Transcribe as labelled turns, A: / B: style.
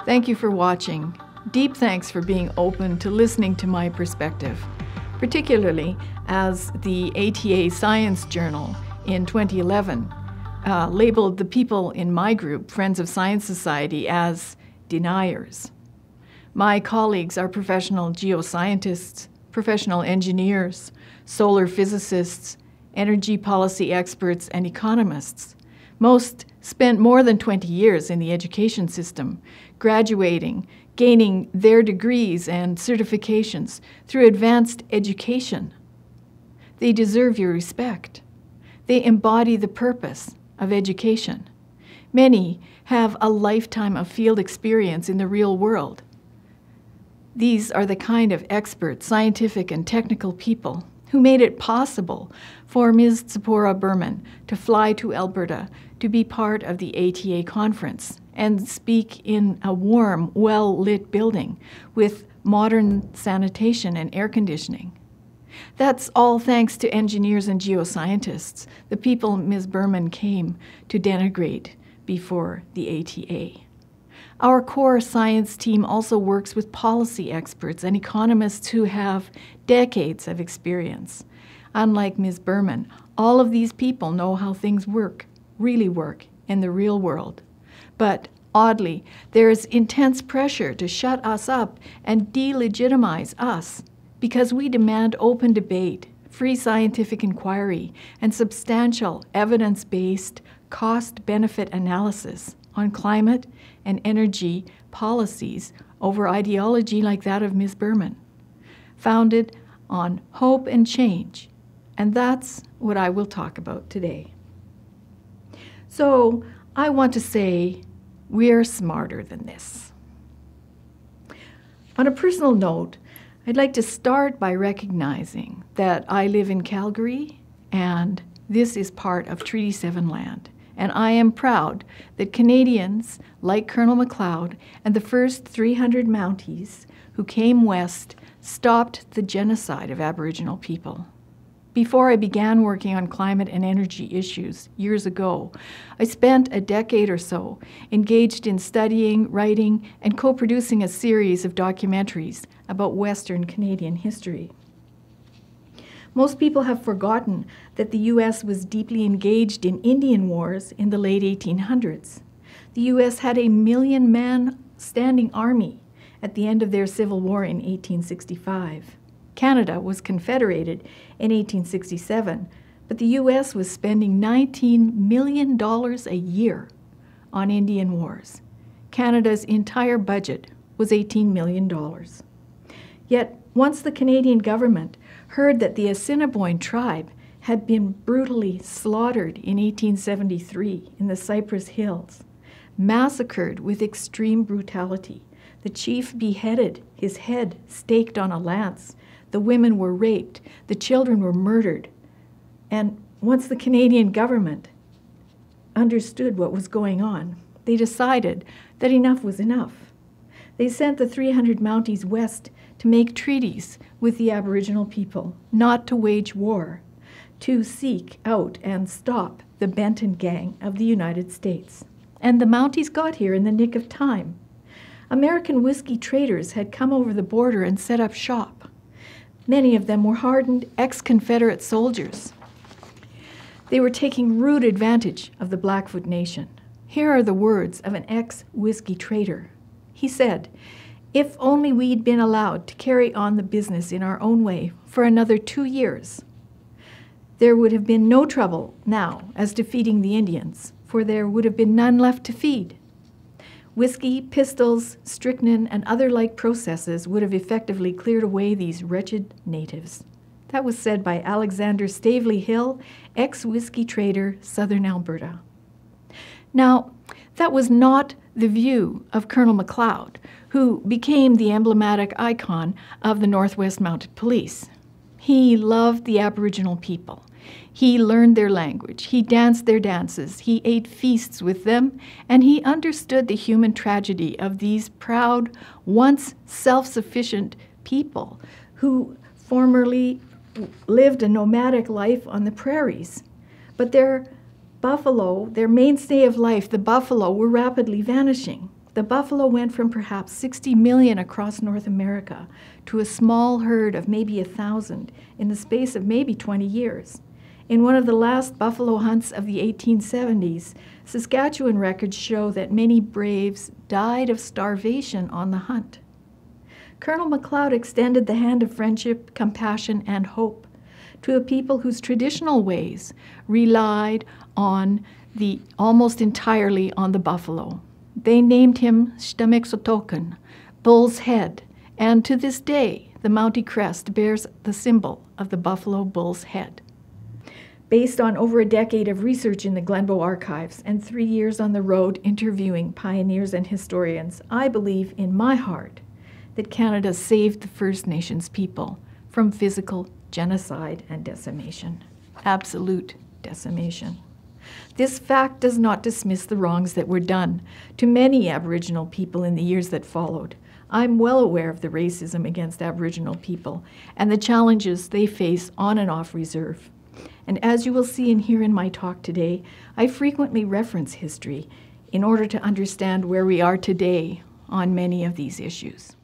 A: Thank you for watching. Deep thanks for being open to listening to my perspective, particularly as the ATA Science Journal in 2011 labeled the people in my group, Friends of Science Society, as deniers. My colleagues are professional geoscientists, professional engineers, solar physicists, energy policy experts, and economists. Most spent more than 20 years in the education system, graduating, gaining their degrees and certifications through advanced education. They deserve your respect. They embody the purpose of education. Many have a lifetime of field experience in the real world. These are the kind of expert, scientific, and technical people who made it possible for Ms. Tzipora Berman to fly to Alberta to be part of the ATA conference and speak in a warm, well-lit building with modern sanitation and air conditioning. That's all thanks to engineers and geoscientists, the people Ms. Berman came to denigrate before the ATA. Our core science team also works with policy experts and economists who have decades of experience. Unlike Ms. Berman, all of these people know how things work, really work, in the real world. But oddly, there is intense pressure to shut us up and delegitimize us because we demand open debate, free scientific inquiry, and substantial evidence-based cost-benefit analysis on climate and energy policies over ideology like that of Ms. Berman, founded on hope and change. And that's what I will talk about today. So I want to say we're smarter than this. On a personal note, I'd like to start by recognizing that I live in Calgary and this is part of Treaty 7 land. And I am proud that Canadians like Colonel MacLeod and the first 300 Mounties who came west stopped the genocide of Aboriginal people. Before I began working on climate and energy issues years ago, I spent a decade or so engaged in studying, writing, and co-producing a series of documentaries about Western Canadian history. Most people have forgotten that the U.S. was deeply engaged in Indian wars in the late 1800s. The U.S. had a 1 million-man standing army at the end of their Civil War in 1865. Canada was confederated in 1867, but the U.S. was spending $19 million a year on Indian wars. Canada's entire budget was $18 million. Yet, once the Canadian government heard that the Assiniboine tribe had been brutally slaughtered in 1873 in the Cypress Hills, massacred with extreme brutality, the chief beheaded, his head staked on a lance, the women were raped, the children were murdered. And once the Canadian government understood what was going on, they decided that enough was enough. They sent the 300 Mounties west to make treaties with the Aboriginal people, not to wage war, to seek out and stop the Benton Gang of the United States. And the Mounties got here in the nick of time. American whiskey traders had come over the border and set up shop. Many of them were hardened ex-Confederate soldiers. They were taking rude advantage of the Blackfoot Nation. Here are the words of an ex-whiskey trader. He said, "If only we'd been allowed to carry on the business in our own way for another 2 years, there would have been no trouble now as to feeding the Indians, for there would have been none left to feed. Whiskey, pistols, strychnine, and other like processes would have effectively cleared away these wretched natives." That was said by Alexander Stavely Hill, ex-whiskey trader, Southern Alberta. Now, that was not the view of Colonel MacLeod, who became the emblematic icon of the Northwest Mounted Police. He loved the Aboriginal people. He learned their language. He danced their dances. He ate feasts with them, and he understood the human tragedy of these proud, once self-sufficient people who formerly lived a nomadic life on the prairies. But their buffalo, their mainstay of life, the buffalo, were rapidly vanishing. the buffalo went from perhaps 60 million across North America to a small herd of maybe 1,000 in the space of maybe 20 years. In one of the last buffalo hunts of the 1870s, Saskatchewan records show that many braves died of starvation on the hunt. Colonel MacLeod extended the hand of friendship, compassion, and hope to a people whose traditional ways relied almost entirely on the buffalo. They named him Stamexotoken, Bull's Head, and to this day, the Mountie crest bears the symbol of the buffalo bull's head. Based on over a decade of research in the Glenbow archives and 3 years on the road interviewing pioneers and historians, I believe in my heart that Canada saved the First Nations people from physical genocide and decimation, absolute decimation. This fact does not dismiss the wrongs that were done to many Aboriginal people in the years that followed. I'm well aware of the racism against Aboriginal people and the challenges they face on and off reserve. And as you will see and hear in my talk today, I frequently reference history in order to understand where we are today on many of these issues.